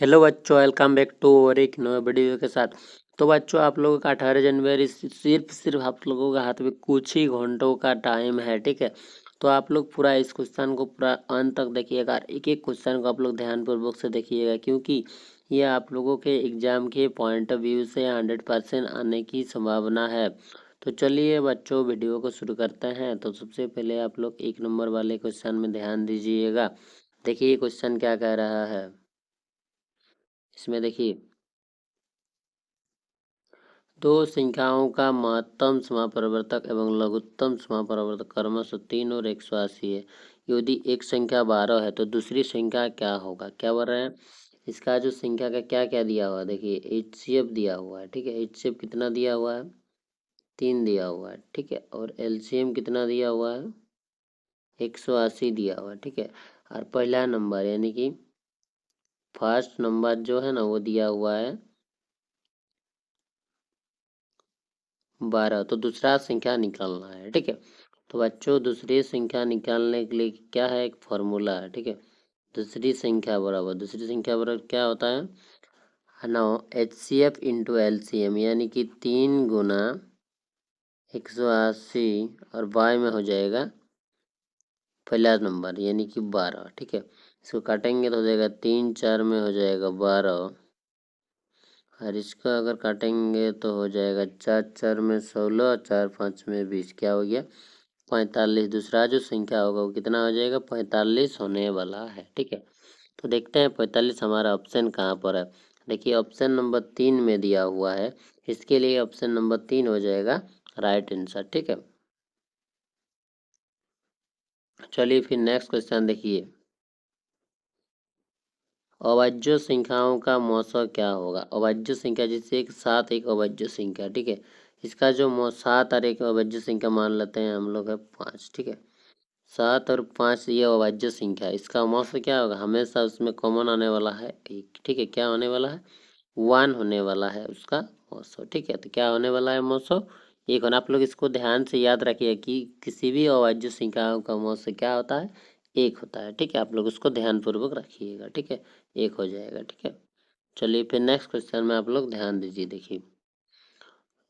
Hello बच्चों, welcome back to और एक नए वीडियो के साथ। तो बच्चों, आप लोगों का 18 जनवरी सिर्फ आप लोगों के हाथ में कुछ ही घंटों का टाइम है, ठीक है। तो आप लोग पूरा इस क्वेश्चन को पूरा अंत तक देखिएगा, एक एक क्वेश्चन को आप लोग ध्यानपूर्वक से देखिएगा, क्योंकि ये आप लोगों के एग्जाम के पॉइंट ऑफ व्यू से 100% आने की संभावना है। तो चलिए बच्चों, वीडियो को शुरू करते हैं। तो सबसे पहले आप लोग 1 नंबर वाले क्वेश्चन में ध्यान दीजिएगा। देखिए क्वेश्चन क्या कह रहा है इसमें। देखिए, दो संख्याओं का महत्तम समापरिवर्तक एवं लघुत्तम समापरिवर्तक क्रमशः 3 और 180 है। यदि एक संख्या 12 है तो दूसरी संख्या क्या होगा। क्या बोल रहे हैं, इसका जो संख्या का क्या क्या दिया हुआ है। देखिए एचसीएफ दिया हुआ है, ठीक है। एचसीएफ कितना दिया हुआ है, 3 दिया हुआ है, ठीक है। और एलसीएम कितना दिया हुआ है, 180 दिया हुआ है, ठीक है। और पहला नंबर यानी कि फर्स्ट नंबर जो है ना वो दिया हुआ है 12। तो दूसरा संख्या निकालना है, ठीक है। तो बच्चों, दूसरी संख्या निकालने के लिए क्या है, एक फॉर्मूला है, ठीक है। दूसरी संख्या बराबर क्या होता है ना, H C F into L C M, यानी कि 3 × 180 और वाई में हो जाएगा पहला नंबर यानी कि 12, ठीक है। इसको काटेंगे तो हो जाएगा 3 4 में हो जाएगा 12, और इसका अगर काटेंगे तो हो जाएगा 4 4 में 16, 4 5 में 20, क्या हो गया 45। दूसरा जो संख्या होगा वो कितना हो जाएगा, 45 होने वाला है, ठीक है। तो देखते हैं 45 हमारा ऑप्शन कहाँ पर है। देखिए ऑप्शन नंबर 3 में दिया हुआ है, इसके लिए ऑप्शन नंबर 3 हो जाएगा राइट आंसर, ठीक है। चलिए फिर नेक्स्ट क्वेश्चन देखिए, अभाज्य संख्याओं का मौसा क्या होगा। अभाज्य संख्या जिससे एक साथ एक अभाज्य संख्या, ठीक है। इसका जो 7 और एक अभाज्य संख्या मान लेते हैं हम लोग है 5, ठीक है। 7 और 5 ये अभाज्य संख्या, इसका मौसा क्या होगा, हमेशा उसमें कॉमन आने वाला है 1, ठीक है। क्या होने वाला है, 1 होने वाला है उसका मौसा, ठीक है। तो क्या होने वाला है मौसा, 1 होना। आप लोग इसको ध्यान से याद रखिए कि किसी भी अभाज्य संख्याओं का मौसा क्या होता है, 1 होता है, ठीक है। आप लोग उसको ध्यानपूर्वक रखिएगा, ठीक है। 1 हो जाएगा, ठीक है। चलिए फिर नेक्स्ट क्वेश्चन में आप लोग ध्यान दीजिए। देखिए,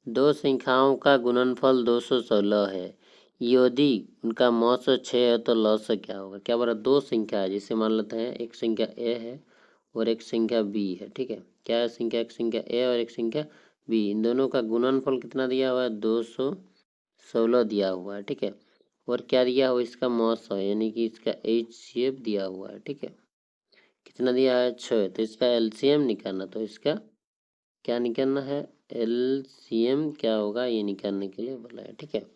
दो संख्याओं का गुणनफल 216 है, यदि उनका मौसा 6 है तो लौसा क्या होगा। क्या बोला, दो संख्या है, जिसे मान लेते हैं एक संख्या ए है और एक संख्या बी है, ठीक है। क्या है संख्या, एक संख्या ए और एक संख्या बी, इन दोनों का गुणनफल कितना दिया हुआ है, 216 दिया हुआ है, ठीक है। और क्या दिया हुआ, इसका मौसा यानी कि इसका एच सी एफ दिया हुआ है, ठीक है। कितना दिया है, 6। तो इसका एलसीएम निकालना, तो इसका क्या निकालना है, एलसीएम क्या होगा ये निकालने के लिए बोला है, ठीक है।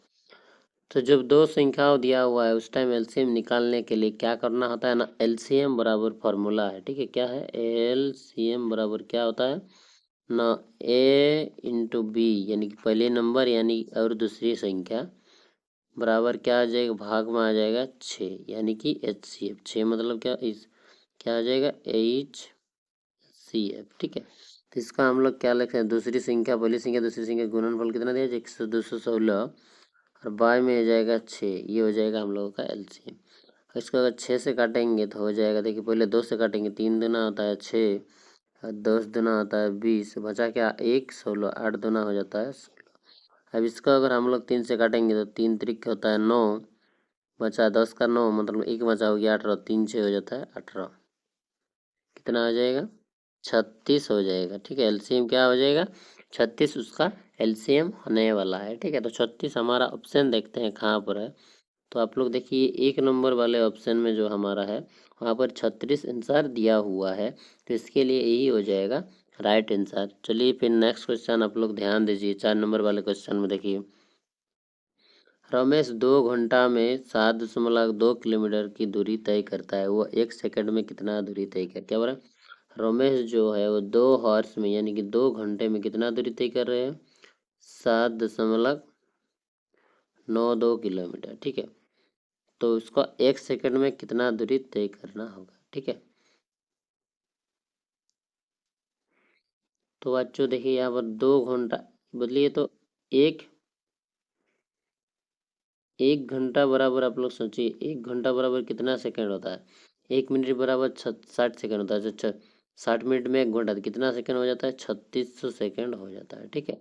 तो जब दो संख्याओं दिया हुआ है उस टाइम एलसीएम निकालने के लिए क्या करना होता है ना, एलसीएम बराबर फॉर्मूला है, ठीक है। क्या है, एलसीएम बराबर क्या होता है ना, ए इंटू बी, यानी कि पहले नंबर यानी और दूसरी संख्या बराबर क्या आ जाएगा, भाग में आ जाएगा 6, यानी कि एच सी एफ। 6 मतलब क्या, इस क्या आ जाएगा, एच सी एफ, ठीक है। तो इसका हम लोग क्या लिखते हैं, दूसरी संख्या पहली संख्या दूसरी संख्या गुणनफल कितना दिया जाए, 216 और बाय में हो जाएगा 6, ये हो जाएगा हम लोगों का एलसीएम। इसको अगर 6 से काटेंगे तो हो जाएगा, देखिए पहले 2 से काटेंगे, 3 दूना होता है 6 और 10 दूना होता है 20, बचा क्या 1, 16, 8 दूना हो जाता है 16। अब इसको अगर हम लोग 3 से काटेंगे तो 3 त्रिक होता है 9, बचा 10 का 9, मतलब 1 बचा हो गया 18, 3 6 हो जाता है 18, कितना हो जाएगा 36 हो जाएगा, ठीक है। एलसीएम क्या हो जाएगा 36, उसका एलसीएम होने वाला है, ठीक है। तो 36 हमारा ऑप्शन देखते हैं कहाँ पर है। तो आप लोग देखिए 1 नंबर वाले ऑप्शन में जो हमारा है वहाँ पर 36 आंसर दिया हुआ है, तो इसके लिए यही हो जाएगा राइट आंसर। चलिए फिर नेक्स्ट क्वेश्चन आप लोग ध्यान दीजिए, 4 नंबर वाले क्वेश्चन में। देखिए, रमेश 2 घंटा में 7.2 किलोमीटर की दूरी तय करता है, वो 1 सेकंड में कितना दूरी तय कर, क्या बोला, रमेश जो है वो 2 हॉर्स में यानी कि 2 घंटे में कितना दूरी तय कर रहे हैं, 7.92 किलोमीटर, ठीक है। तो उसको 1 सेकंड में कितना दूरी तय करना होगा, ठीक है। तो बच्चों देखिए यहाँ पर 2 घंटा बदलिए तो एक एक घंटा बराबर, आप लोग सोचिए 1 घंटा बराबर कितना सेकंड होता है, 1 मिनट बराबर 60 सेकंड होता है। अच्छा, 60 मिनट में 1 घंटा, तो कितना सेकंड हो जाता है? 3600 सेकंड हो जाता है। ठीक है,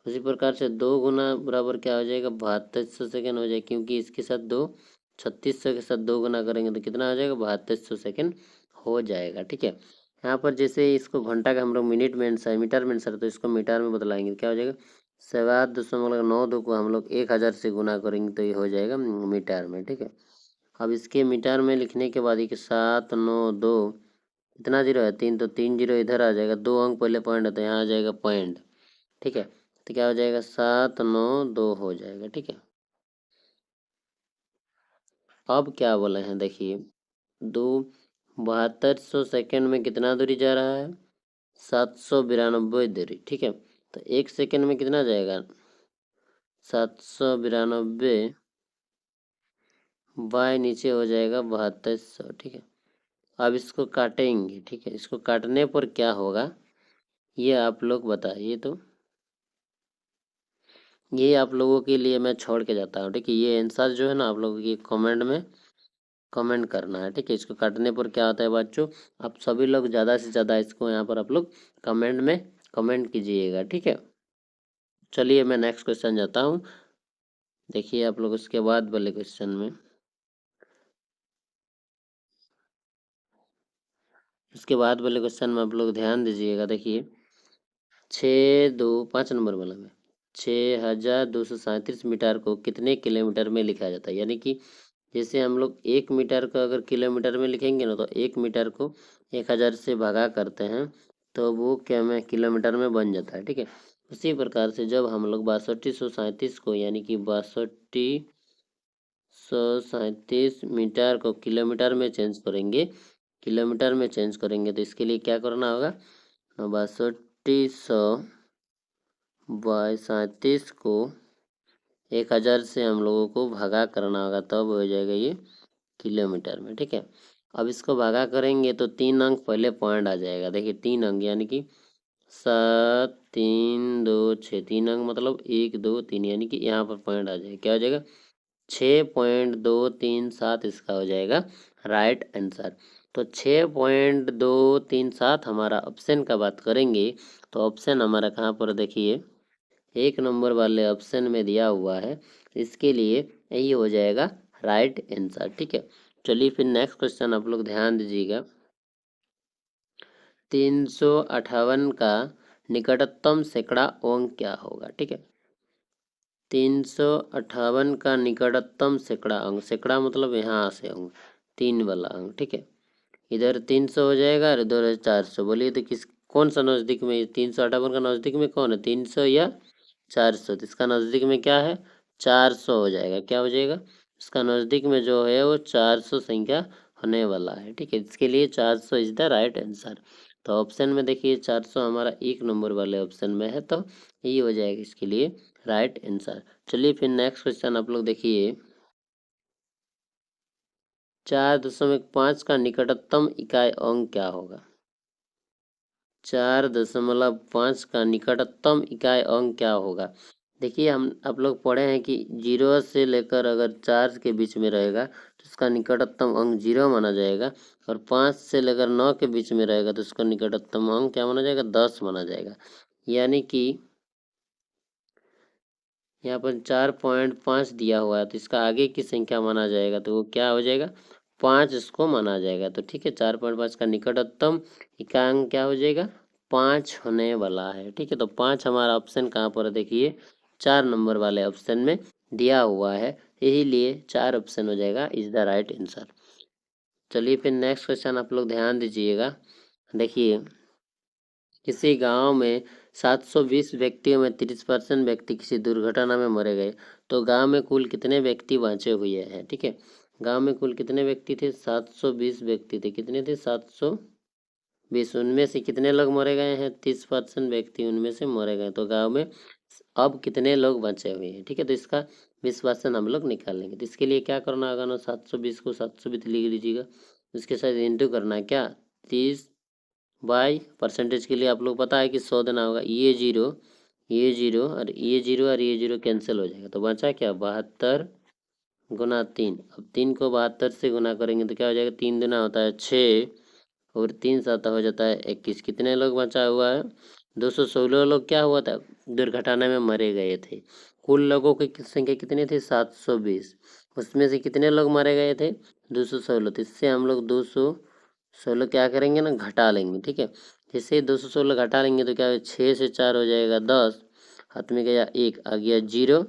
उसी प्रकार से 2 गुना बराबर क्या हो जाएगा? 7200 सेकंड हो जाएगा, क्योंकि इसके साथ 3600 के साथ 2 गुना करेंगे तो कितना हो जाएगा? 7200 सेकंड हो जाएगा। ठीक है, यहाँ पर जैसे इसको घंटा का हम लोग मिनट में आंसर, मीटर में आंसर, तो इसको मीटर में बदलाएंगे, क्या हो जाएगा? 7.92 को हम लोग 1000 से गुना करेंगे तो ये हो जाएगा मीटर में। ठीक है, अब इसके मीटर में लिखने के बाद ये 792 कितना जीरो है? 3, तो 3 जीरो इधर आ जाएगा, 2 अंक पहले पॉइंट है तो यहाँ आ जाएगा पॉइंट। ठीक है, तो क्या हो जाएगा? 792 हो जाएगा। ठीक है, अब क्या बोले हैं देखिए, 7200 सेकंड में कितना दूरी जा रहा है? 792 दूरी। ठीक है, तो 1 सेकंड में कितना जाएगा? 792 बाय नीचे हो जाएगा 7200। ठीक है, अब इसको काटेंगे। ठीक है, इसको काटने पर क्या होगा ये आप लोग बताइए। तो ये आप लोगों के लिए मैं छोड़ के जाता हूँ। ठीक है, ये आंसर जो है ना आप लोगों की कमेंट में कमेंट करना है। ठीक है, इसको काटने पर क्या होता है बच्चों, आप सभी लोग ज़्यादा से ज़्यादा इसको यहाँ पर आप लोग कमेंट में कमेंट कीजिएगा। ठीक है, चलिए मैं नेक्स्ट क्वेश्चन जाता हूँ। देखिए आप लोग उसके बाद वाले क्वेश्चन में, इसके बाद वाले क्वेश्चन में आप लोग ध्यान दीजिएगा। देखिए 5 नंबर वाला में 6237 मीटर को कितने किलोमीटर में लिखा जाता है? यानी कि जैसे हम लोग 1 मीटर को अगर किलोमीटर में लिखेंगे ना, तो 1 मीटर को 1000 से भागा करते हैं तो वो क्या में किलोमीटर में बन जाता है। ठीक है, उसी प्रकार से जब हम लोग 6237 को यानी कि 6237 मीटर को किलोमीटर में चेंज करेंगे, किलोमीटर में चेंज करेंगे तो इसके लिए क्या करना होगा? 6237 को 1000 से हम लोगों को भागा करना होगा, तब हो जाएगा ये किलोमीटर में। ठीक है, अब इसको भागा करेंगे तो 3 अंक पहले पॉइंट आ जाएगा। देखिए 3 अंक यानी कि 7 3 2 6, 3 अंक मतलब 1 2 3, यानी कि यहाँ पर पॉइंट आ जाएगा, क्या हो जाएगा? 6.237 इसका हो जाएगा राइट आंसर। तो 6.237 हमारा ऑप्शन का बात करेंगे तो ऑप्शन हमारा कहाँ पर देखिए 1 नंबर वाले ऑप्शन में दिया हुआ है, इसके लिए यही हो जाएगा राइट आंसर। ठीक है, चलिए फिर नेक्स्ट क्वेश्चन आप लोग ध्यान दीजिएगा। 358 का निकटतम सैकड़ा अंक क्या होगा? ठीक है, 358 का निकटतम सैकड़ा अंक, सैकड़ा मतलब यहाँ से अंक 3 वाला अंक। ठीक है, इधर 300 हो जाएगा और इधर 400। बोलिए तो किस कौन सा नज़दीक में? 358 का नज़दीक में कौन है? 300 या 400? तो इसका नज़दीक में क्या है? 400 हो जाएगा। क्या हो जाएगा? इसका नज़दीक में जो है वो 400 संख्या होने वाला है। ठीक है, इसके लिए 400 इज द राइट आंसर। तो ऑप्शन में देखिए 400 हमारा 1 नंबर वाले ऑप्शन में है, तो यही हो जाएगा इसके लिए राइट आंसर। चलिए फिर नेक्स्ट क्वेश्चन आप लोग देखिए, 4.5 का निकटतम इकाई अंक क्या होगा? 4.5 का निकटतम इकाई अंक क्या होगा? देखिए हम आप लोग पढ़े हैं कि 0 से लेकर अगर 4 के बीच में रहेगा तो इसका निकटतम अंक 0 माना जाएगा, और 5 से लेकर 9 के बीच में रहेगा तो इसका निकटतम अंक क्या माना जाएगा? 10 माना जाएगा। यानी कि यहाँ पर 4.5 दिया हुआ है तो इसका आगे की संख्या माना जाएगा तो वो क्या हो जाएगा? 5 इसको माना जाएगा। तो ठीक है, 4.5 का निकटतम इकाई अंक क्या हो जाएगा? 5 होने वाला है। ठीक है, तो 5 हमारा ऑप्शन कहाँ पर है? देखिए 4 नंबर वाले ऑप्शन में दिया हुआ है, यही लिए 4 ऑप्शन हो जाएगा इज द राइट आंसर। चलिए फिर नेक्स्ट क्वेश्चन आप लोग ध्यान दीजिएगा। देखिए किसी गांव में 720 व्यक्तियों में 30% व्यक्ति किसी दुर्घटना में मरे गए, तो गांव में कुल कितने व्यक्ति बचे हुए हैं? ठीक है, गांव में कुल कितने व्यक्ति थे? 720 व्यक्ति थे। कितने थे? 720। उनमें से कितने लोग मरे गए हैं? 30% व्यक्ति उनमें से मरे गए, तो गांव में अब कितने लोग बचे हुए हैं? ठीक है, तो इसका विश्वासन हम लोग निकालेंगे। तो इसके लिए क्या करना होगा ना, 720 को 720 लिख लीजिएगा, उसके साथ इंटू करना है क्या? 30 बाई परसेंटेज के लिए आप लोग पता है कि 100 देना होगा। ये जीरो ये जीरो और ये जीरो और ये जीरो कैंसिल हो जाएगा, तो बचा क्या? 72 गुना 3। अब 3 को 72 से गुना करेंगे तो क्या हो जाएगा? 3 दूना होता है 6 और 3 7 हो जाता है 21। कितने लोग बचा हुआ है? 216 लोग क्या हुआ था? दुर्घटना में मरे गए थे। कुल लोगों की संख्या कितनी थी? 720। उसमें से कितने लोग मारे गए थे? 216। तो इससे हम लोग 216 क्या करेंगे ना, घटा लेंगे। ठीक है, जैसे 216 घटा लेंगे तो क्या हो, 6 से 4 हो जाएगा 10, हाथ में गया 1, आ गया 0,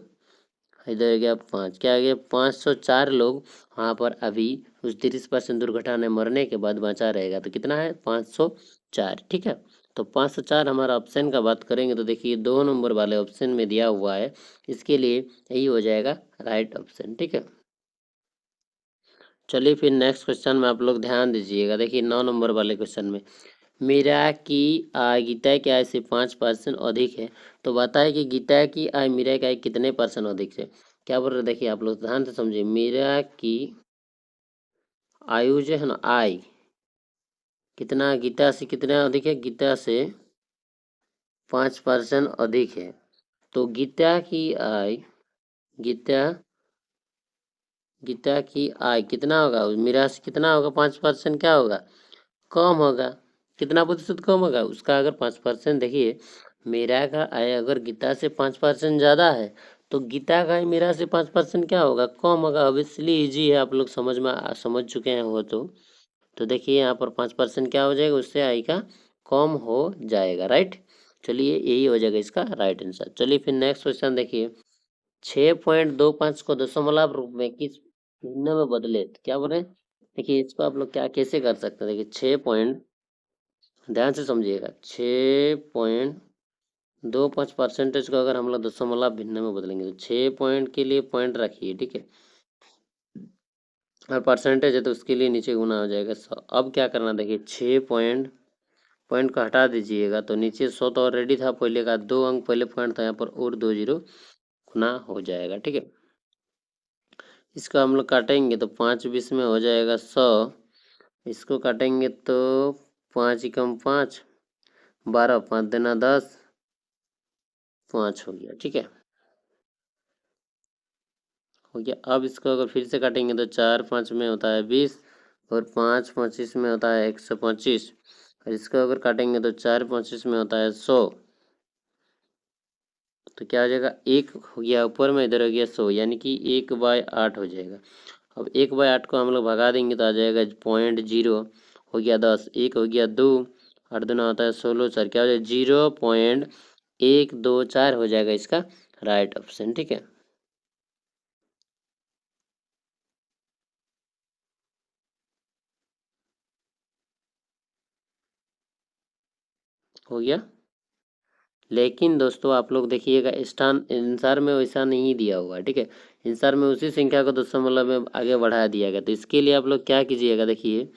इधर गया 5, क्या आ गया? 504 लोग वहाँ पर अभी उस 30% दुर्घटना में मरने के बाद बचा रहेगा। तो कितना है? 504। ठीक है, तो 504 हमारा ऑप्शन का बात करेंगे तो देखिए 2 नंबर वाले ऑप्शन में दिया हुआ है, इसके लिए यही हो जाएगा राइट ऑप्शन। ठीक है, चलिए फिर नेक्स्ट क्वेश्चन में आप लोग ध्यान दीजिएगा। देखिए 9 नंबर वाले क्वेश्चन में, मीरा की आय गीता की आय से 5% अधिक है, तो बताए कि गीता की आय मीरा की आय कितने परसेंट अधिक है। क्या बोल रहे, देखिए आप लोग ध्यान से समझिए। मीरा की आयु जो है ना, आय कितना गीता से कितना अधिक है? गीता से 5% अधिक है। तो गीता की आय, गीता गीता की आय कितना होगा? मीरा से कितना होगा? 5% क्या होगा? कम होगा। कितना प्रतिशत कम होगा उसका? अगर 5%, देखिए मीरा का आय अगर गीता से 5% ज़्यादा है तो गीता का आय मीरा से 5% क्या होगा? कम होगा। ऑब्वियसली इजी है, आप लोग समझ चुके हैं वो तो देखिए यहाँ पर 5% क्या हो जाएगा? उससे आय का कम हो जाएगा। राइट, चलिए यही हो जाएगा इसका राइट आंसर। चलिए फिर नेक्स्ट क्वेश्चन देखिए, 6.25 को दशमलव रूप में किस भिन्न में बदले, तो क्या बोले? देखिए इसको आप लोग क्या कैसे कर सकते हैं? देखिए 6 ध्यान से समझिएगा, 6.25 परसेंटेज को अगर हम लोग दशमलव भिन्न में बदलेंगे तो 6 पॉइंट के लिए पॉइंट रखिए। ठीक है, और परसेंटेज है तो उसके लिए नीचे गुना हो जाएगा 100। अब क्या करना, देखिए 6 पॉइंट को हटा दीजिएगा तो नीचे 100 तो ऑलरेडी था पहले का, 2 अंक पहले पॉइंट था यहाँ पर, और 2 जीरो गुना हो जाएगा। ठीक है, इसको हम लोग काटेंगे तो 5 20 में हो जाएगा 100। इसको काटेंगे तो 5 एकम 5, 12, 5 दूना 10, 5 हो गया। ठीक है, हो गया। अब इसको अगर फिर से काटेंगे तो 4 5 में होता है 20, और 5 25 में होता है 125, और इसको अगर काटेंगे तो 4 25 में होता है 100। तो क्या हो जाएगा? 1 हो गया ऊपर में, इधर हो गया 100, यानी कि 1/8 हो जाएगा। अब 1/8 को हम लोग भगा देंगे तो आ जाएगा 0.0, हो गया 10, 1 हो गया 2, 8 दूना होता है 16, 4 क्या हो जाएगा? 0.124 हो जाएगा इसका राइट ऑप्शन। ठीक है, हो गया। लेकिन दोस्तों आप लोग देखिएगा, स्थान आंसर में वैसा नहीं दिया हुआ है। ठीक है, आंसर में उसी संख्या को दशमलव में आगे बढ़ा दिया गया। तो इसके लिए आप लोग क्या कीजिएगा, देखिए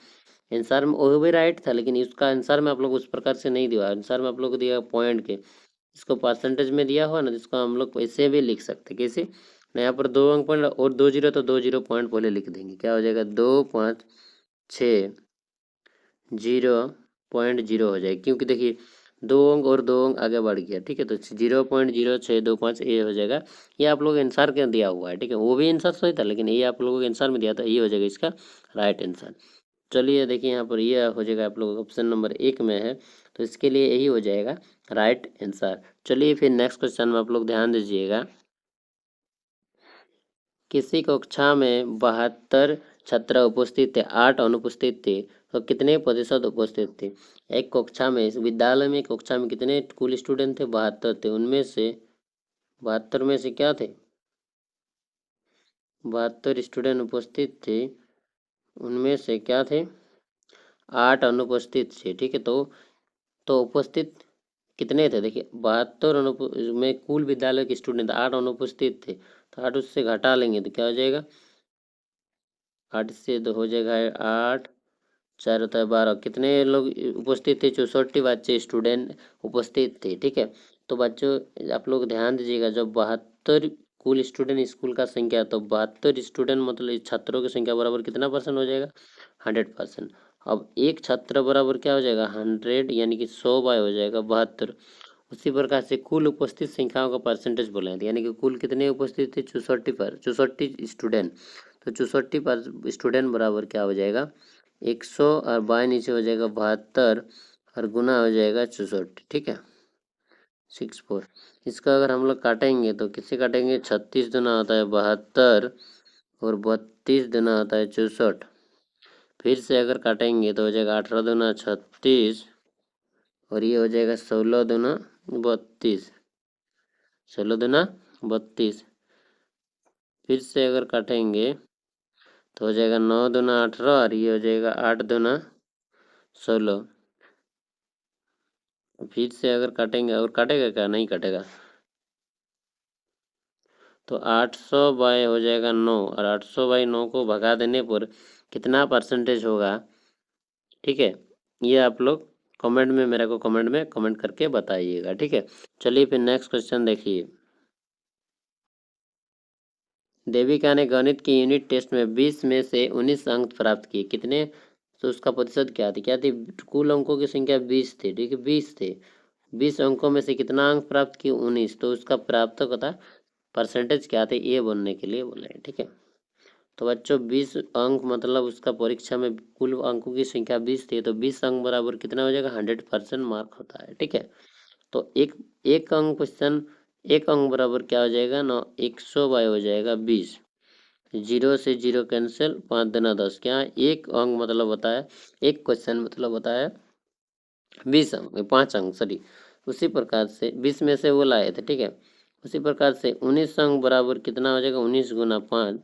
आंसर में वो भी राइट था, लेकिन इसका आंसर में आप लोग उस प्रकार से नहीं दिया। आंसर में आप लोग को दिया पॉइंट के, इसको परसेंटेज में दिया हुआ ना, जिसको हम लोग ऐसे भी लिख सकते। कैसे ना, यहाँ पर 2 अंक पॉइंट और 2 जीरो, तो 2 जीरो पॉइंट पहले लिख देंगे। क्या हो जाएगा? 256.0 हो जाएगा, क्योंकि देखिए 2 अंक और 2 अंक आगे बढ़ गया। ठीक है, तो 0.0625 ये हो जाएगा। ये आप लोग आंसर क्या दिया हुआ है। ठीक है, वो भी आंसर सही था, लेकिन ये आप लोगों के आंसर में दिया था, ये हो जाएगा इसका राइट आंसर। चलिए देखिए यहाँ पर ये हो जाएगा, आप लोग ऑप्शन नंबर 1 में है, तो इसके लिए यही हो जाएगा राइट आंसर। चलिए फिर नेक्स्ट क्वेश्चन में आप लोग ध्यान दीजिएगा, किसी कक्षा में 72 छात्र उपस्थित थे, 8 अनुपस्थित थे, तो कितने प्रतिशत उपस्थित थे? एक कक्षा में, इस विद्यालय में कक्षा में कितने कुल स्टूडेंट थे? 72 थे। उनमें से 72 में से क्या थे? 72 स्टूडेंट उपस्थित थे, उनमें से क्या थे? 8 अनुपस्थित थे। ठीक है, तो उपस्थित कितने थे? देखिए 72 में कुल विद्यालय के स्टूडेंट 8 अनुपस्थित थे, तो 8 उससे घटा लेंगे तो क्या हो जाएगा? 8 से तो हो जाएगा 8, 4 होता है 12, कितने लोग उपस्थित थे? 64 बच्चे स्टूडेंट उपस्थित थे। ठीक है, तो बच्चों आप लोग ध्यान दीजिएगा, जब 72 कुल स्टूडेंट स्कूल का संख्या, तो 72 स्टूडेंट मतलब छात्रों की संख्या बराबर कितना परसेंट हो जाएगा? 100%। अब एक छात्र बराबर क्या हो जाएगा? 100, यानी कि 100 बाय हो जाएगा 72। उसी प्रकार से कुल उपस्थित संख्याओं का परसेंटेज बोले, यानी कि कुल कितने उपस्थित थे? 64 स्टूडेंट, तो 64 पर स्टूडेंट बराबर क्या हो जाएगा? 100 और बाय नीचे हो जाएगा 72 और गुना हो जाएगा 64, ठीक है 64। इसका अगर हम लोग काटेंगे तो किससे काटेंगे, 36 दुना होता है 72 और 32 दुना होता है 64। फिर से अगर काटेंगे तो हो जाएगा 18 दुना 36 और ये हो जाएगा 16 दुना 32, 16 दुना 32। फिर से अगर काटेंगे तो हो जाएगा 9 दुना 18 और ये हो जाएगा 8 दुना 16। फिर से अगर काटेंगे, और काटेगा क्या, नहीं काटेगा, तो 800 बाय हो जाएगा 9 और 800 बाय 9 को भगा देने पर कितना परसेंटेज होगा, ठीक है ये आप लोग कमेंट में मेरे को कमेंट करके बताइएगा, ठीक है। चलिए फिर नेक्स्ट क्वेश्चन देखिए। देविका ने गणित की यूनिट टेस्ट में 20 में से 19 अंक प्राप्त किए, कितने, तो उसका प्रतिशत क्या थी, कुल अंकों की संख्या 20 थी, ठीक है 20 थे, 20 अंकों में से कितना अंक प्राप्त किए, 19, तो उसका प्राप्त होता परसेंटेज क्या थे, ये बोलने के लिए बोले हैं, ठीक है। तो बच्चों 20 अंक मतलब उसका परीक्षा में कुल अंकों की संख्या 20 थी, तो 20 अंक बराबर कितना हो जाएगा, 100% मार्क होता है, ठीक है। तो एक अंक क्वेश्चन, एक अंक बराबर क्या हो जाएगा ना, 100 बाय हो जाएगा 20, 0 से 0 कैंसिल, 5 दुना 10, क्या एक अंक मतलब होता है, एक क्वेश्चन मतलब होता है 20 अंक, 5 अंक सॉरी। उसी प्रकार से 20 में से वो लाए थे, ठीक है। उसी प्रकार से 19 अंक बराबर कितना हो जाएगा, 19 गुना 5,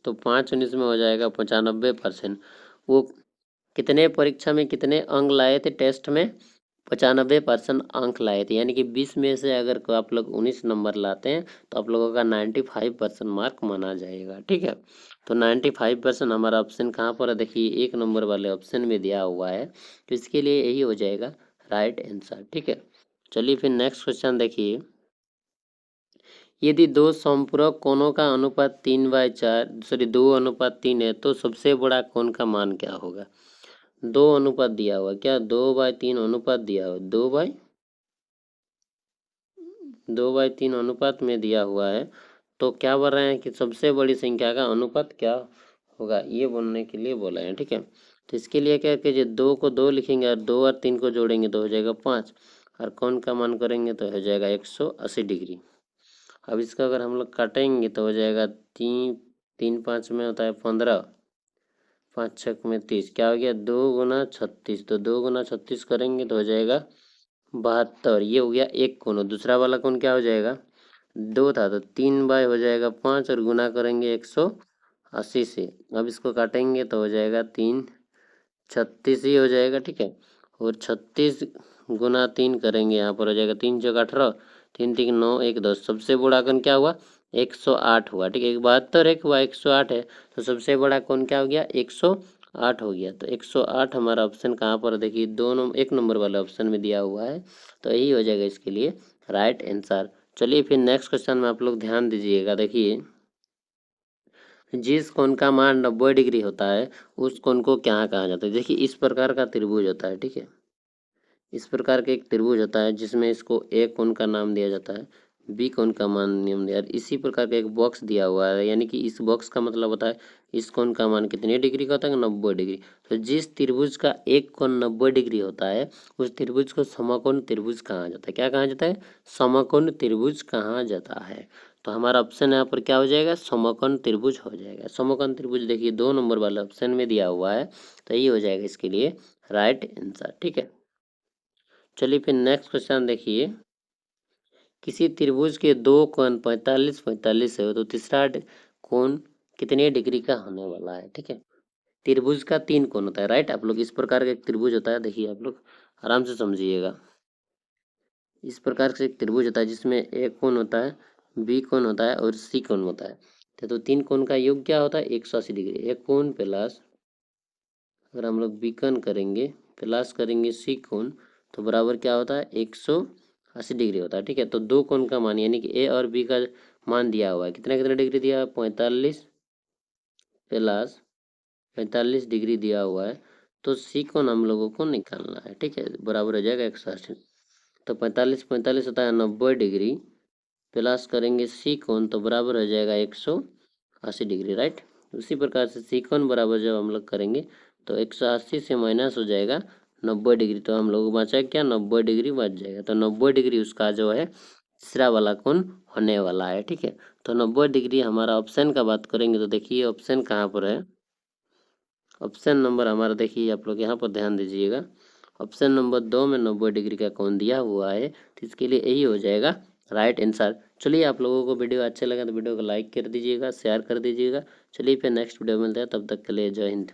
तो 5 19 में हो जाएगा 95%। वो कितने परीक्षा में कितने अंक लाए थे, टेस्ट में 95% अंक लाए थे, यानी कि 20 में से अगर आप लोग 19 नंबर लाते हैं तो आप लोगों का 95% मार्क माना जाएगा, ठीक है। तो 95% हमारा ऑप्शन कहाँ पर है, देखिए 1 नंबर वाले ऑप्शन में दिया हुआ है, तो इसके लिए यही हो जाएगा राइट आंसर, ठीक है। चलिए फिर नेक्स्ट क्वेश्चन देखिए। यदि दो समपूरक कोणों का अनुपात 3/4 सॉरी 2:3 है तो सबसे बड़ा कोण का मान क्या होगा। 2 अनुपात दिया हुआ, क्या 2/3 अनुपात दिया हुआ, 2/3 अनुपात में दिया हुआ है, तो क्या बोल रहे हैं कि सबसे बड़ी संख्या का अनुपात क्या होगा, ये बोलने के लिए बोला है, ठीक है। तो इसके लिए क्या कीजिए, 2 को 2 लिखेंगे और 2 और 3 को जोड़ेंगे तो हो जाएगा 5 और कोण का मान करेंगे तो हो जाएगा 180 डिग्री। अब इसका अगर हम लोग काटेंगे तो हो जाएगा 3 3 5 में होता है 15, 5 6 में 30, क्या हो गया 2 गुना 36, तो 2 गुना 36 करेंगे तो हो जाएगा 72, ये हो गया एक कोण। दूसरा वाला कोण क्या हो जाएगा, 2 था तो 3 बाय हो जाएगा 5 और गुना करेंगे 180 से। अब इसको काटेंगे तो हो जाएगा 3 36 ही हो जाएगा, ठीक है। और 36 गुना 3 करेंगे, यहाँ पर हो जाएगा 3 चौक 18, 3 3 9 1 10, सबसे बड़ा कोण क्या हुआ 108 हुआ, ठीक है। 72 एक हुआ 108 है, तो सबसे बड़ा कोण क्या हो गया 108 हो गया। तो 108 हमारा ऑप्शन कहाँ पर, देखिए 1 नंबर वाले ऑप्शन में दिया हुआ है, तो यही हो जाएगा इसके लिए राइट आंसर। चलिए फिर नेक्स्ट क्वेश्चन में आप लोग ध्यान दीजिएगा। देखिए जिस कोण का मान 90 डिग्री होता है उस कोण को क्या कहा जाता है। देखिए इस प्रकार का त्रिभुज होता है, ठीक है, इस प्रकार का एक त्रिभुज होता है जिसमें इसको ए कोण का नाम दिया जाता है, बी कोण का मान नियम दिया, इसी प्रकार का एक बॉक्स दिया हुआ है, यानी कि इस बॉक्स का मतलब होता है इस कोण का मान कितने डिग्री का होता है, 90 डिग्री। तो जिस त्रिभुज का एक कोण 90 डिग्री होता है उस त्रिभुज को समकोण त्रिभुज कहा जाता है। क्या कहा जाता है, समकोण त्रिभुज कहा जाता है। तो हमारा ऑप्शन यहाँ पर क्या हो जाएगा, समकोण त्रिभुज हो जाएगा। समकोण त्रिभुज देखिए 2 नंबर वाले ऑप्शन में दिया हुआ है, तो ये हो जाएगा इसके लिए राइट आंसर, ठीक है। चलिए फिर नेक्स्ट क्वेश्चन देखिए। किसी त्रिभुज के दो कोण 45 45 है तो तीसरा कोण कितने डिग्री का होने वाला है, ठीक है। त्रिभुज का 3 कोण होता है, राइट। आप लोग इस प्रकार का एक त्रिभुज होता है, देखिए आप लोग आराम से समझिएगा। इस प्रकार से एक त्रिभुज होता है जिसमें ए कोण होता है, बी कोण होता है और सी कोण होता है। तो 3 कोण का योग क्या होता है 180 डिग्री। एक कोण प्लस अगर हम लोग बी कोण करेंगे प्लस करेंगे सी कोण तो बराबर क्या होता है 180 डिग्री होता है, ठीक है। तो दो कोण का मान यानी कि ए और बी का मान दिया हुआ है, कितना कितना डिग्री दिया है 45 प्लस 45 डिग्री दिया हुआ है, तो सी कोण हम लोगों को निकालना है, ठीक है, बराबर हो जाएगा 180। तो 45 45 होता है 90 डिग्री प्लस करेंगे सी कोण तो बराबर हो जाएगा 180 डिग्री, राइट। उसी प्रकार से सी कोण बराबर जब हम लोग करेंगे तो 180 से माइनस हो जाएगा 90 डिग्री, तो हम लोग बचा क्या, 90 डिग्री बच जाएगा। तो 90 डिग्री उसका जो है तीसरा वाला कोण होने वाला है, ठीक है। तो 90 डिग्री हमारा ऑप्शन का बात करेंगे तो देखिए ऑप्शन कहाँ पर है, ऑप्शन नंबर हमारा देखिए आप लोग यहाँ पर ध्यान दीजिएगा, ऑप्शन नंबर 2 में 90 डिग्री का कोण दिया हुआ है, तो इसके लिए यही हो जाएगा राइट आंसर। चलिए आप लोगों को वीडियो अच्छा लगा तो वीडियो को लाइक कर दीजिएगा, शेयर कर दीजिएगा। चलिए फिर नेक्स्ट वीडियो मिलते हैं, तब तक के लिए जय हिंद।